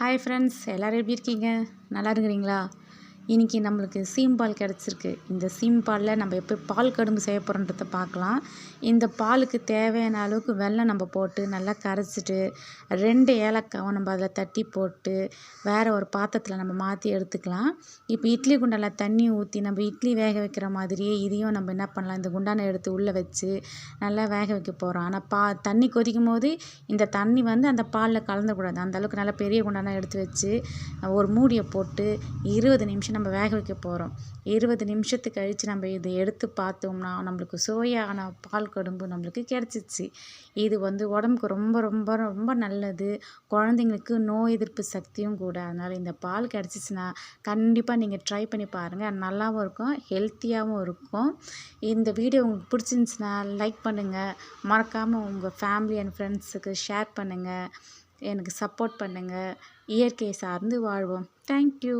Hi friends, எல்லோரும் எப்படி இருக்கீங்க? நல்லா இருக்கிறீங்களா? இன்றைக்கி நம்மளுக்கு சீம்பால் கிடச்சிருக்கு. இந்த சீம்பாலில் நம்ம எப்படி பால் கடும்பு செய்ய போகிறோன்றத பார்க்கலாம். இந்த பாலுக்கு தேவையான அளவுக்கு வெல்லம் நம்ம போட்டு நல்லா கரைச்சிட்டு 2 ஏலக்காவும் நம்ம அதில் தட்டி போட்டு வேறு ஒரு பாத்திரத்தில் நம்ம மாற்றி எடுத்துக்கலாம். இப்போ இட்லி குண்டானில் தண்ணி ஊற்றி நம்ம இட்லி வேக வைக்கிற மாதிரியே இதையும் நம்ம என்ன பண்ணலாம், இந்த குண்டானை எடுத்து உள்ளே வச்சு நல்லா வேக வைக்க போகிறோம். ஆனால் தண்ணி கொதிக்கும் போது இந்த தண்ணி அந்த அந்த பாலில் கலந்துக்கூடாது. அந்தளவுக்கு நல்லா பெரிய குண்டானை எடுத்து வச்சு ஒரு மூடியை போட்டு 20 நிமிஷம் நம்ம வேக வைக்க போகிறோம். 20 நிமிஷத்துக்கு கழித்து நம்ம இதை எடுத்து பார்த்தோம்னா நம்மளுக்கு சுவையான பால் கடும்பு நம்மளுக்கு கிடச்சிச்சு. இது உடம்புக்கு ரொம்ப ரொம்ப ரொம்ப நல்லது. குழந்தைங்களுக்கு நோய் எதிர்ப்பு சக்தியும் கூட. அதனால் இந்த பால் கிடச்சிச்சின்னா கண்டிப்பாக நீங்கள் ட்ரை பண்ணி பாருங்கள். நல்லாவும் இருக்கும், ஹெல்த்தியாகவும் இருக்கும். இந்த வீடியோ உங்களுக்கு பிடிச்சிருந்துச்சின்னா லைக் பண்ணுங்கள். மறக்காமல் உங்கள் ஃபேமிலி அண்ட் ஃப்ரெண்ட்ஸுக்கு ஷேர் பண்ணுங்கள். எனக்கு சப்போர்ட் பண்ணுங்கள். இயற்கையை சார்ந்து வாழ்வோம். தேங்க்யூ.